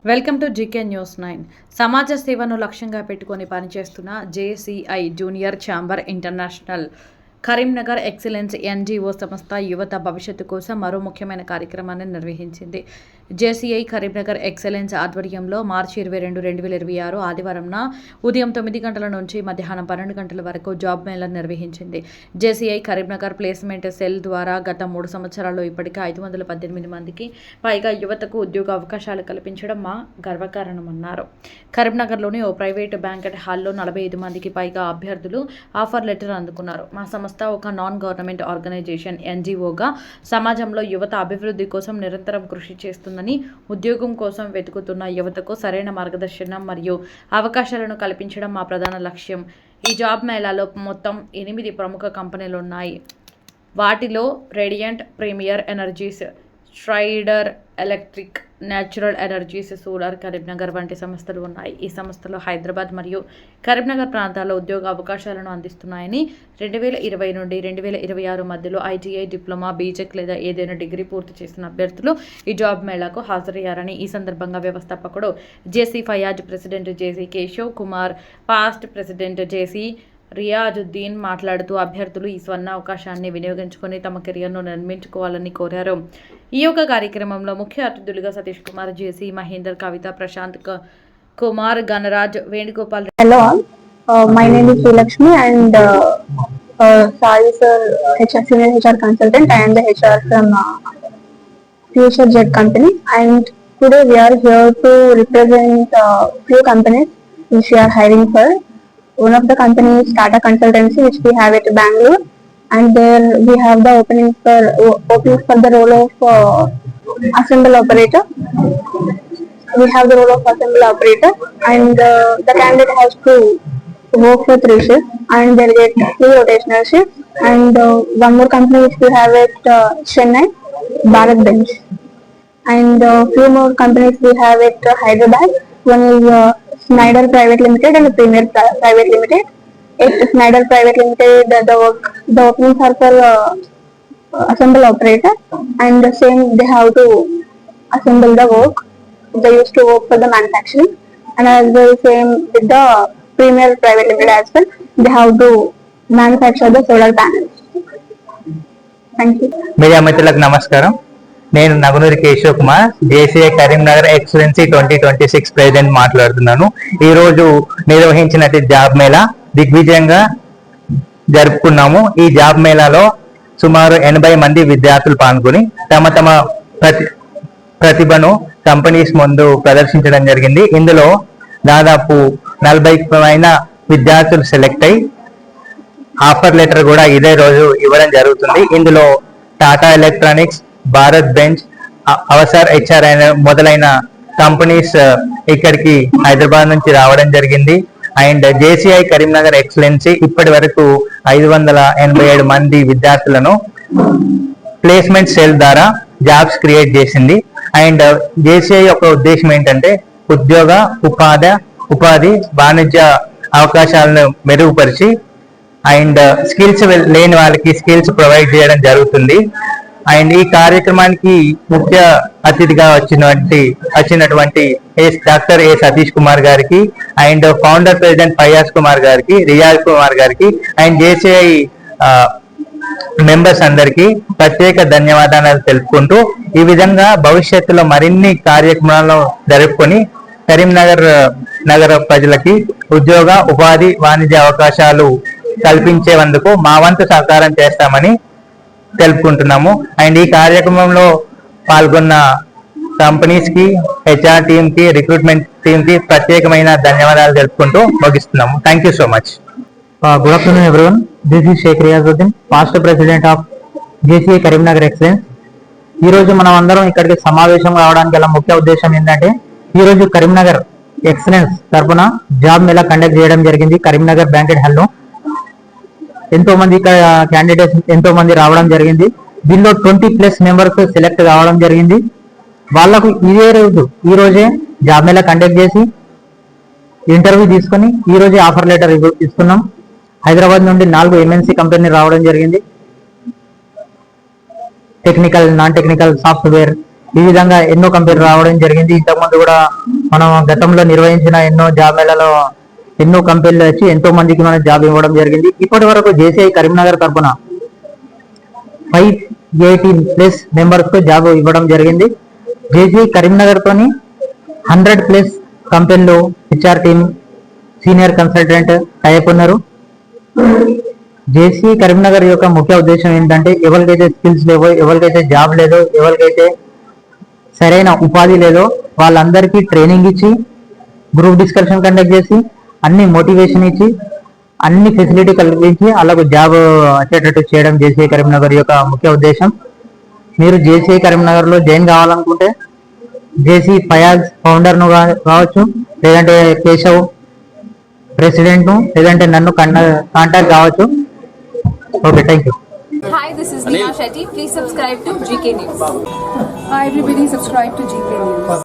Welcome to GK news 9. సమాజ సేవను లక్ష్యంగా పెట్టుకొని పనిచేస్తున్న JCI junior chamber international Karimnagar excellence NGO సంస్థ యువత భవిష్యత్తు కోసం మరో ముఖ్యమైన కార్యక్రమాన్ని నిర్వహించింది. జేసీఐ కరీంనగర్ ఎక్సలెన్స్ ఆధ్వర్యంలో మార్చి 22, 2026 ఆదివారంన ఉదయం 9 గంటల నుంచి మధ్యాహ్నం 12 గంటల వరకు జాబ్ మేళా నిర్వహించింది. జేసీఐ కరీంనగర్ ప్లేస్మెంట్ సెల్ ద్వారా గత 3 సంవత్సరాల్లో ఇప్పటికే 518 మందికి పైగా యువతకు ఉద్యోగ అవకాశాలు కల్పించడం మా గర్వకారణమన్నారు. కరీంనగర్లోని ఓ ప్రైవేటు బ్యాంకెట్ హాల్లో 45 మందికి పైగా అభ్యర్థులు ఆఫర్ లెటర్ అందుకున్నారు. మా సంస్థ ఒక నాన్ గవర్నమెంట్ ఆర్గనైజేషన్ ఎన్జీఓగా సమాజంలో యువత అభివృద్ధి కోసం నిరంతరం కృషి చేస్తుందని, ఉద్యోగం కోసం వెతుకుతున్న యువతకు సరైన మార్గదర్శనం మరియు అవకాశాలను కల్పించడం మా ప్రధాన లక్ష్యం. ఈ జాబ్ మేళాలో మొత్తం 8 ప్రముఖ కంపెనీలు ఉన్నాయి. వాటిలో Radiant, Premier Energies, Strider Electric, Natural Energies, Solar Karimnagar వంటి సంస్థలు ఉన్నాయి. ఈ సంస్థలు హైదరాబాద్ మరియు కరీంనగర్ ప్రాంతాల్లో ఉద్యోగ అవకాశాలను అందిస్తున్నాయని, 2020 నుండి 2026 మధ్యలో ఐటీఐ, డిప్లొమా, బీటెక్ లేదా ఏదైనా డిగ్రీ పూర్తి చేసిన అభ్యర్థులు ఈ జాబ్ మేళాకు హాజరయ్యారని ఈ సందర్భంగా వ్యవస్థాపకుడు JC Fayaz, president JC Keshav Kumar, past president JC Riyazuddin మాట్లాడుతూ అభ్యర్థులు ఈ స్వర్ణ అవకాశాన్ని వినియోగించుకొని తమ కెరియర్ను నిర్మించుకోవాలని కోరారు. ఈ యొక్క కార్యక్రమంలో ముఖ్య అతిథులుగా Satish Kumar, JC Mahender, Kavitha, Prashanth Kumar, Ganaraj, Venugopal. Hello all, my name is Srilakshmi and Sai sir, senior HR consultant. I am the HR from Future Jet company, and today we are here to represent few companies which we are hiring for. One of the companies is Tata Consultancy, which we have at Bangalore, and there we have the openings for the role of assemble operator. We have the role of assemble operator, and the candidate has to work for 3 shifts, and they'll get 3 rotational shifts. And one more company which we have at Chennai, Bharat Bench, and few more companies we have at Hyderabad. One is Snyder Private Limited and Premier Private Limited. At Snyder Private Limited, the openings are for assemble operator, and the same they have to assemble the work. They used to work for the manufacturing, and as well same with the Premier Private Limited as well. They have to manufacture the solar panels. Thank you. Media మిత్రులకు నమస్కారం. నేను Nagunuri Keshav Kumar, JCI Karimnagar excellency 2026 president మాట్లాడుతున్నాను. ఈ రోజు నిర్వహించినట్టు job Mela దిగ్విజయంగా జరుపుకున్నాము. ఈ job మేళాలో సుమారు 80 మంది విద్యార్థులు పాల్గొని తమ ప్రతిభను కంపెనీస్ ముందు ప్రదర్శించడం జరిగింది. ఇందులో దాదాపు 40 పైన విద్యార్థులు సెలెక్ట్ అయి ఆఫర్ లెటర్ కూడా ఇదే రోజు ఇవ్వడం జరుగుతుంది. ఇందులో Tata electronics, Bharat bench, Avasar HR మొదలైన కంపెనీస్ ఇక్కడికి హైదరాబాద్ నుంచి రావడం జరిగింది. అండ్ జేసీఐ కరీంనగర్ ఎక్సలెన్సీ ఇప్పటి వరకు 587 మంది విద్యార్థులను ప్లేస్మెంట్ సెల్ ద్వారా జాబ్స్ క్రియేట్ చేసింది. అండ్ జేసీఐ యొక్క ఉద్దేశం ఏంటంటే ఉద్యోగ, ఉపాధి, వాణిజ్య అవకాశాలను మెరుగుపరిచి అండ్ స్కిల్స్ లేని వాళ్ళకి స్కిల్స్ ప్రొవైడ్ చేయడం జరుగుతుంది. అండ్ ఈ కార్యక్రమానికి ముఖ్య అతిథిగా వచ్చినటువంటి డాక్టర్ ఏ సతీష్ కుమార్ గారికి, and founder president Fayaz Kumar గారికి, రియాజ్ కుమార్ గారికి, అండ్ జేసీఐ మెంబర్స్ అందరికీ ప్రత్యేక ధన్యవాదాలు తెలుపుకుంటూ ఈ విధంగా భవిష్యత్తులో మరిన్ని కార్యక్రమాలను జరుపుకొని కరీంనగర్ నగర ప్రజలకి ఉద్యోగ, ఉపాధి, వాణిజ్య అవకాశాలు కల్పించేందుకు మా వంతు సహకారం చేస్తామని తెలుపుకుంటున్నాము. అండ్ ఈ కార్యక్రమంలో పాల్గొన్న కంపెనీస్ కి, హెచ్ఆర్ టీమ్ కి, రిక్రూట్మెంట్ టీమ్ కి ప్రత్యేకమైన ధన్యవాదాలు తెలుపుకుంటూ ముగిస్తున్నాము. Thank you so much. Good afternoon everyone. This is Sheikh Riyazuddin, past president of JCI Karimnagar excellence. ఈ రోజు మనం అందరం ఇక్కడికి సమావేశం కావడానికి గల ముఖ్య ఉద్దేశం ఏంటంటే, ఈ రోజు కరీంనగర్ ఎక్సలెన్స్ తరఫున జాబ్ మేళా కండక్ట్ చేయడం జరిగింది కరీంనగర్ బ్యాంకెట్ హాల్లో. ఎంతో మంది ఇక్కడ క్యాండిడేట్స్ ఎంతో మంది రావడం జరిగింది. దీనిలో 20+ మెంబర్స్ సెలెక్ట్ కావడం జరిగింది. వాళ్లకు ఈ రోజే జాబ్ మేళా కండక్ట్ చేసి ఇంటర్వ్యూ తీసుకొని ఈ రోజే ఆఫర్ లెటర్ ఇస్తున్నాం. హైదరాబాద్ నుండి 4 MNC కంపెనీ రావడం జరిగింది. టెక్నికల్, నాన్ టెక్నికల్, సాఫ్ట్వేర్, ఈ విధంగా ఎన్నో కంపెనీలు రావడం జరిగింది. ఇంతకుముందు కూడా మనం గతంలో నిర్వహించిన ఎన్నో జాబ్ మేళలో ఎన్నో కంపెనీలు వచ్చి ఎంతో మందికి మనం జాబ్ ఇవ్వడం జరిగింది. ఇప్పటి వరకు జేసీఐ కరీంనగర్ తరఫున 580+ మెంబర్స్ తో జాబ్ ఇవ్వడం జరిగింది. జేసీఐ కరీంనగర్ తోని 100+ కంపెనీలు HR team senior consultant type ఉన్నారు. జేసీఐ కరీంనగర్ యొక్క ముఖ్య ఉద్దేశం ఏంటంటే ఎవరికైతే స్కిల్స్ లేవో, ఎవరికైతే జాబ్ లేదో, ఎవరికైతే సరైన ఉపాధి లేదో వాళ్ళందరికీ ట్రైనింగ్ ఇచ్చి, గ్రూప్ డిస్కషన్ కండక్ట్ చేసి, అన్ని మోటివేషన్ ఇచ్చి, అన్ని ఫెసిలిటీ కల్పించి వాళ్ళకు జాబ్ వచ్చేటట్టు చేయడం జేసీఐ కరీంనగర్ యొక్క ముఖ్య ఉద్దేశం. మీరు జేసీఐ కరీంనగర్ లో జాయిన్ కావాలనుకుంటే జేసీ ఫయాజ్ ఫౌండర్ ను కావచ్చు, లేదంటే కేశవ్ ప్రెసిడెంట్ ను, లేదంటే నన్ను కాంటాక్ట్ కావచ్చు. Okay, thank you. Hi, this is Neha Shetty. Please subscribe to GK News. Hi everybody, subscribe to GK News.